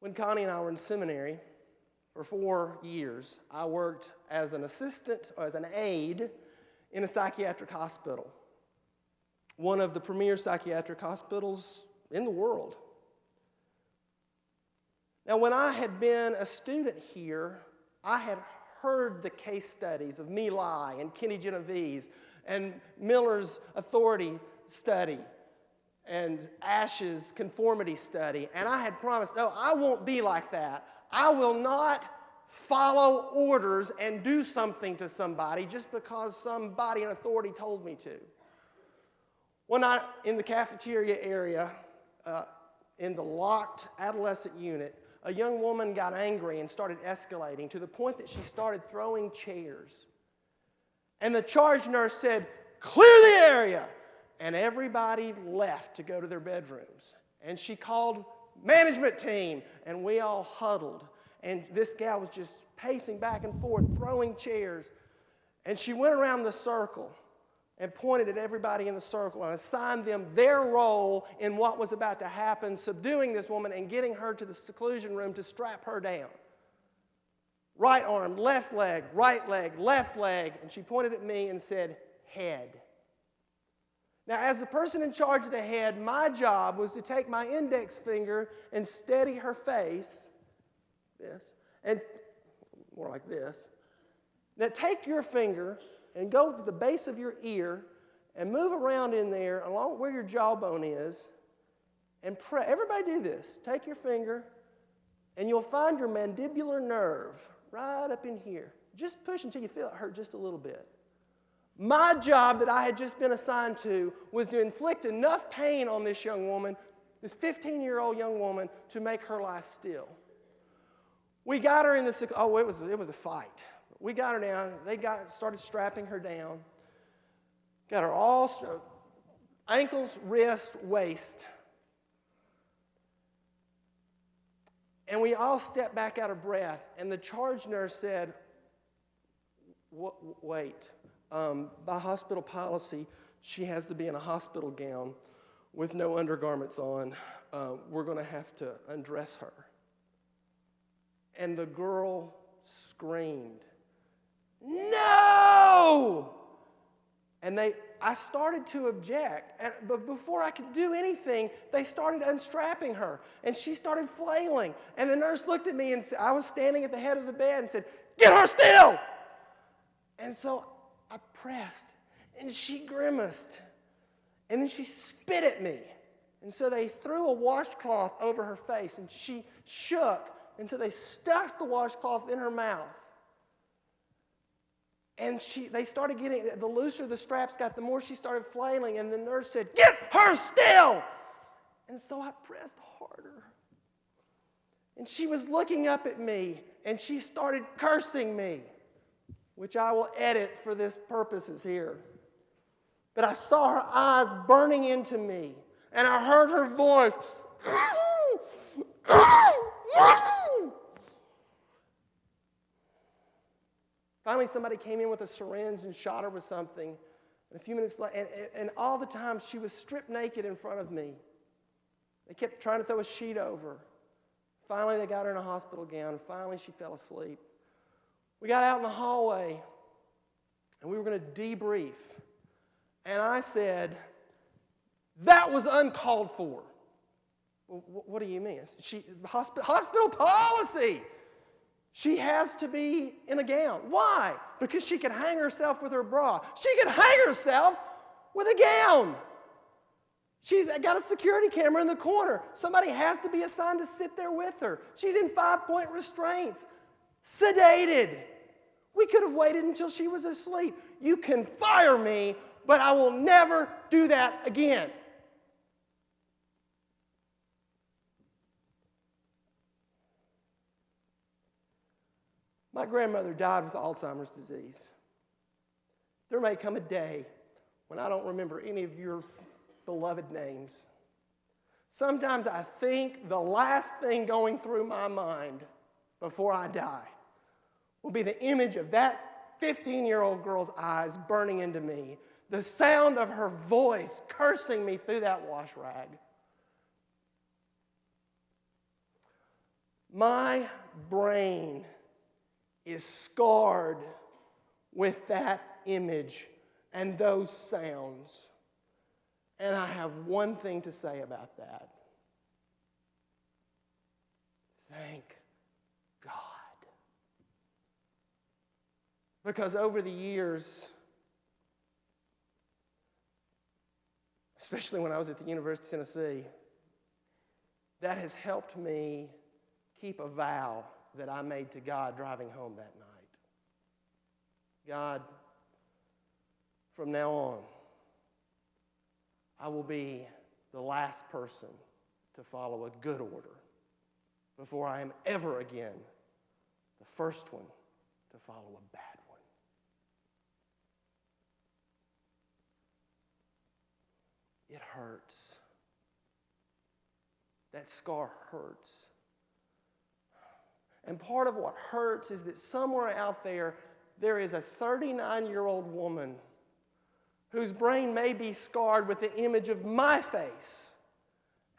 When Connie and I were in seminary for 4 years, I worked as an assistant, or as an aide, in a psychiatric hospital, one of the premier psychiatric hospitals in the world. Now, when I had been a student here, I had heard the case studies of My Lai and Kenny Genovese and Miller's authority study and Ash's conformity study, and I had promised, no, I won't be like that. I will not follow orders and do something to somebody just because somebody in authority told me to. One night in the cafeteria area, in the locked adolescent unit, a young woman got angry and started escalating to the point that she started throwing chairs. And the charge nurse said, "Clear the area!" And everybody left to go to their bedrooms. And she called management team, and we all huddled. And this gal was just pacing back and forth, throwing chairs. And she went around the circle and pointed at everybody in the circle and assigned them their role in what was about to happen, subduing this woman and getting her to the seclusion room to strap her down. Right arm, left leg, left leg. And she pointed at me and said, "Head." Now, as the person in charge of the head, my job was to take my index finger and steady her face, this, and more like this. Now, take your finger and go to the base of your ear and move around in there along where your jawbone is and press. Everybody do this. Take your finger and you'll find your mandibular nerve right up in here. Just push until you feel it hurt just a little bit. My job that I had just been assigned to was to inflict enough pain on this young woman, this 15-year-old young woman, to make her lie still. We got her in the, it was a fight. We got her down. They started strapping her down. Got her all ankles, wrist, waist. And we all stepped back out of breath. And the charge nurse said, "Wait. By hospital policy, she has to be in a hospital gown with no undergarments on. We're going to have to undress her." And the girl screamed, "No!" And I started to object, but before I could do anything, they started unstrapping her, and she started flailing. And the nurse looked at me, and I was standing at the head of the bed and said, "Get her still!" And so I pressed, and she grimaced, and then she spit at me. And so they threw a washcloth over her face, and she shook, and so they stuffed the washcloth in her mouth. And they started getting, the looser the straps got, the more she started flailing, and the nurse said, "Get her still!" And so I pressed harder. And she was looking up at me, and she started cursing me, which I will edit for this purposes here. But I saw her eyes burning into me, and I heard her voice, Finally, somebody came in with a syringe and shot her with something. And a few minutes later, and all the time she was stripped naked in front of me. They kept trying to throw a sheet over her. Finally, they got her in a hospital gown, and finally she fell asleep. We got out in the hallway, and we were going to debrief. And I said, "That was uncalled for." "Well, what do you mean?" Hospital policy. She has to be in a gown. Why? Because she can hang herself with her bra. She can hang herself with a gown. She's got a security camera in the corner. Somebody has to be assigned to sit there with her. She's in 5-point restraints, sedated. We could have waited until she was asleep. You can fire me, but I will never do that again. My grandmother died with Alzheimer's disease. There may come a day when I don't remember any of your beloved names. Sometimes I think the last thing going through my mind before I die will be the image of that 15-year-old girl's eyes burning into me, the sound of her voice cursing me through that wash rag. My brain is scarred with that image and those sounds. And I have one thing to say about that. Thank God. Because over the years, especially when I was at the University of Tennessee, that has helped me keep a vow that I made to God driving home that night. God, from now on, I will be the last person to follow a good order before I am ever again the first one to follow a bad one. It hurts. That scar hurts. And part of what hurts is that somewhere out there, there is a 39-year-old woman whose brain may be scarred with the image of my face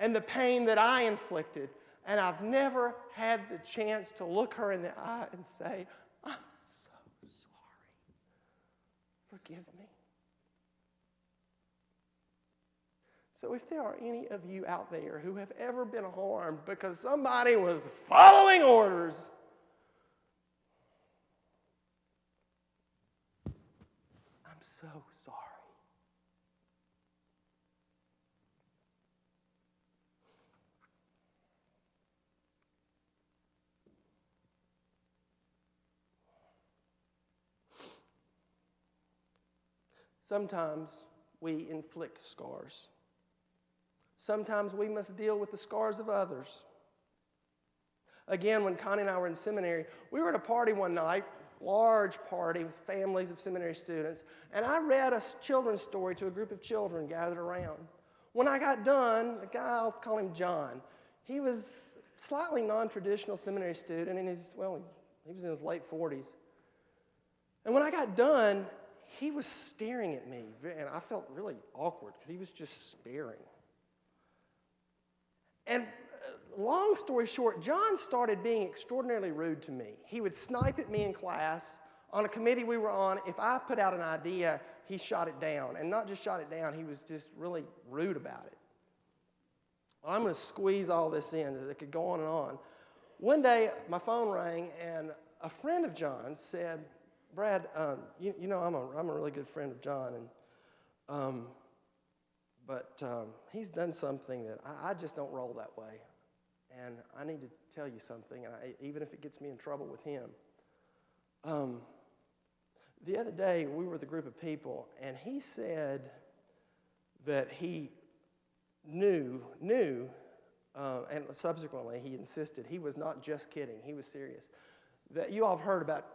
and the pain that I inflicted. And I've never had the chance to look her in the eye and say, I'm so sorry. Forgive me. So if there are any of you out there who have ever been harmed because somebody was following orders, I'm so sorry. Sometimes we inflict scars. Sometimes we must deal with the scars of others. Again, when Connie and I were in seminary, we were at a party one night, large party with families of seminary students, and I read a children's story to a group of children gathered around. When I got done, a guy, I'll call him John, he was slightly non-traditional seminary student, and he was in his late 40s. And when I got done, he was staring at me, and I felt really awkward because he was just staring. And long story short, John started being extraordinarily rude to me. He would snipe at me in class. On a committee we were on, if I put out an idea, he shot it down. And not just shot it down, he was just really rude about it. Well, I'm going to squeeze all this in. It could go on and on. One day, my phone rang, and a friend of John's said, Brad, you know I'm a really good friend of John, and but he's done something that I just don't roll that way. And I need to tell you something, and even if it gets me in trouble with him. The other day, we were with a group of people, and he said that he knew, and subsequently he insisted he was not just kidding, he was serious. That you all have heard about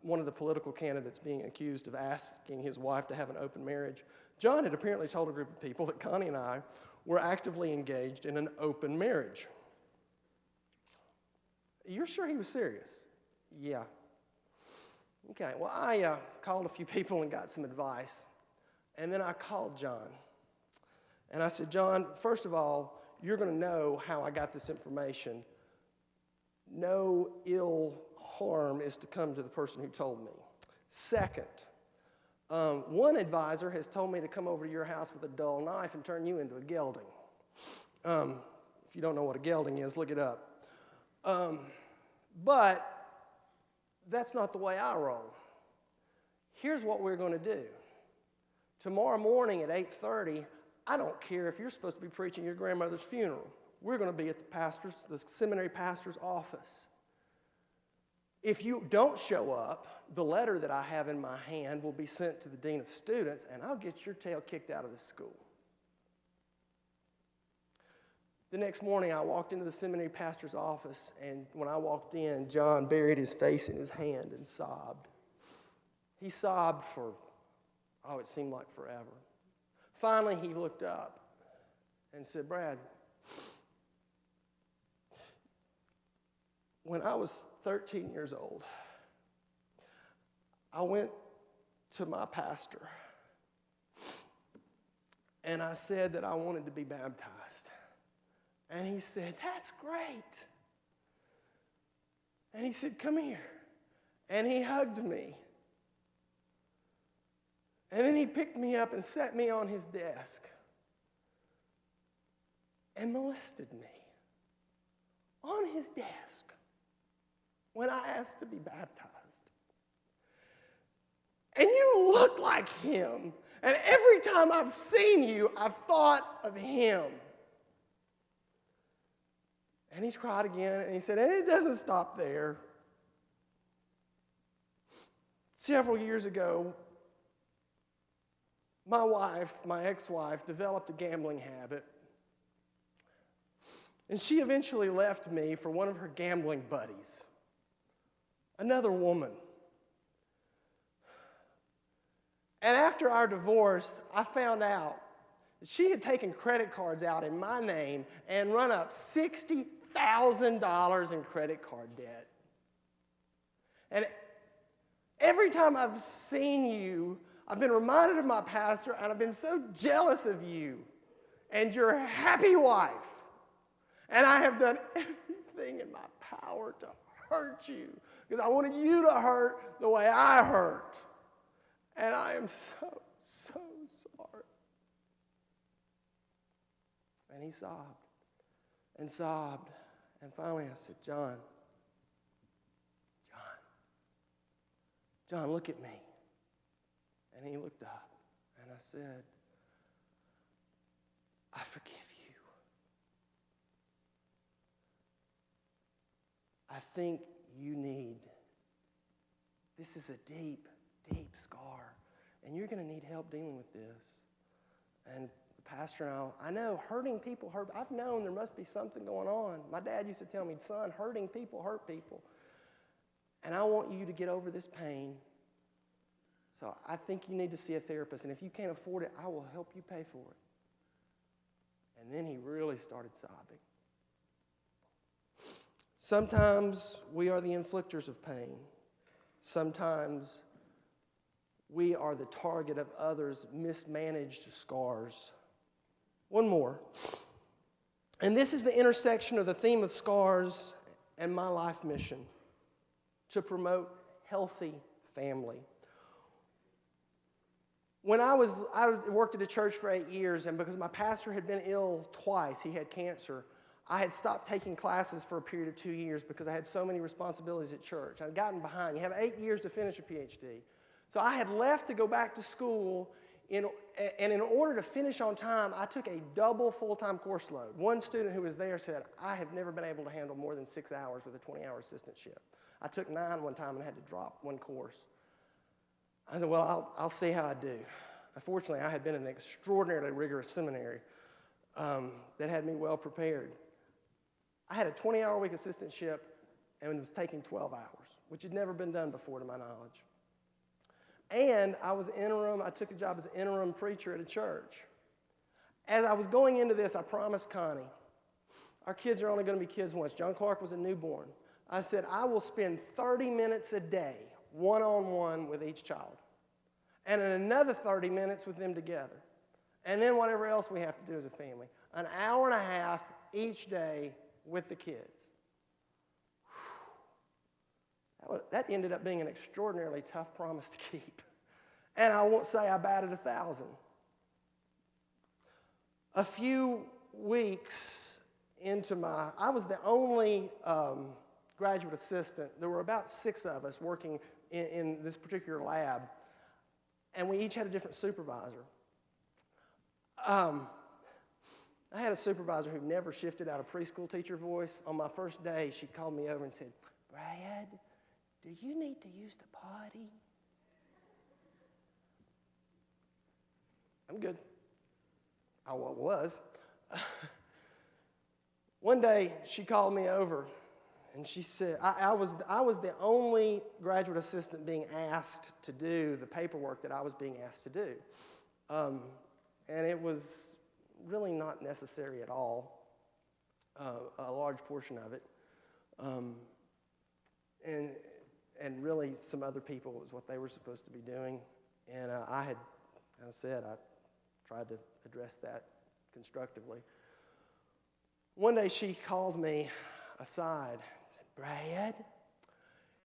one of the political candidates being accused of asking his wife to have an open marriage. John had apparently told a group of people that Connie and I were actively engaged in an open marriage. You're sure he was serious? Yeah. Okay, well, I called a few people and got some advice. And then I called John. And I said, John, first of all, you're going to know how I got this information. No ill harm is to come to the person who told me. Second, one advisor has told me to come over to your house with a dull knife and turn you into a gelding. If you don't know what a gelding is, look it up. But that's not the way I roll. Here's what we're going to do. Tomorrow morning at 8:30, I don't care if you're supposed to be preaching your grandmother's funeral. We're going to be at the seminary pastor's office. If you don't show up, the letter that I have in my hand will be sent to the dean of students, and I'll get your tail kicked out of this school. The next morning, I walked into the seminary pastor's office, and when I walked in, John buried his face in his hand and sobbed. He sobbed for, it seemed like forever. Finally, he looked up and said, Brad, when I was 13 years old, I went to my pastor and I said that I wanted to be baptized. And he said, that's great. And he said, "Come here." And he hugged me. And then he picked me up and set me on his desk and molested me on his desk when I asked to be baptized. And you look like him. And every time I've seen you, I've thought of him. And he's cried again, and he said, and it doesn't stop there. Several years ago, my ex-wife, developed a gambling habit. And she eventually left me for one of her gambling buddies, another woman. And after our divorce, I found out that she had taken credit cards out in my name and run up $60,000 in credit card debt. And every time I've seen you, I've been reminded of my pastor, and I've been so jealous of you and your happy wife. And I have done everything in my power to hurt you because I wanted you to hurt the way I hurt. And I am so, so sorry. And he sobbed and sobbed. And finally I said, John, look at me. And he looked up. And I said, I forgive you. I think you need, this is a deep, deep scar. And you're going to need help dealing with this. And the pastor and I know hurting people hurt. I've known there must be something going on. My dad used to tell me, son, hurting people hurt people. And I want you to get over this pain. So I think you need to see a therapist. And if you can't afford it, I will help you pay for it. And then he really started sobbing. Sometimes we are the inflictors of pain. Sometimes we are the target of others' mismanaged scars. One more. And this is the intersection of the theme of scars and my life mission, to promote healthy family. When I worked at a church for 8 years, and because my pastor had been ill twice, he had cancer, I had stopped taking classes for a period of 2 years because I had so many responsibilities at church. I'd gotten behind. You have 8 years to finish a PhD. So I had left to go back to school, and in order to finish on time, I took a double full-time course load. One student who was there said, I have never been able to handle more than 6 hours with a 20-hour assistantship. I took 9 one time and had to drop one course. I said, well, I'll see how I do. Unfortunately, I had been in an extraordinarily rigorous seminary that had me well prepared. I had a 20-hour-a-week assistantship and was taking 12 hours, which had never been done before to my knowledge. And I took a job as an interim preacher at a church. As I was going into this, I promised Connie, our kids are only going to be kids once. John Clark was a newborn. I said, I will spend 30 minutes a day, one-on-one with each child. And then another 30 minutes with them together. And then whatever else we have to do as a family. An hour and a half each day with the kids. That ended up being an extraordinarily tough promise to keep. And I won't say I batted 1,000. A few weeks into I was the only graduate assistant. There were about 6 of us working in this particular lab. And we each had a different supervisor. I had a supervisor who never shifted out of preschool teacher voice. On my first day, she called me over and said, Brad, do you need to use the potty? I'm good. I was. One day, she called me over, and she said, I was the only graduate assistant being asked to do the paperwork that I was being asked to do. And it was really not necessary at all, a large portion of it. And really some other people was what they were supposed to be doing. And I had kind of said, I tried to address that constructively. One day she called me aside and said, Brad,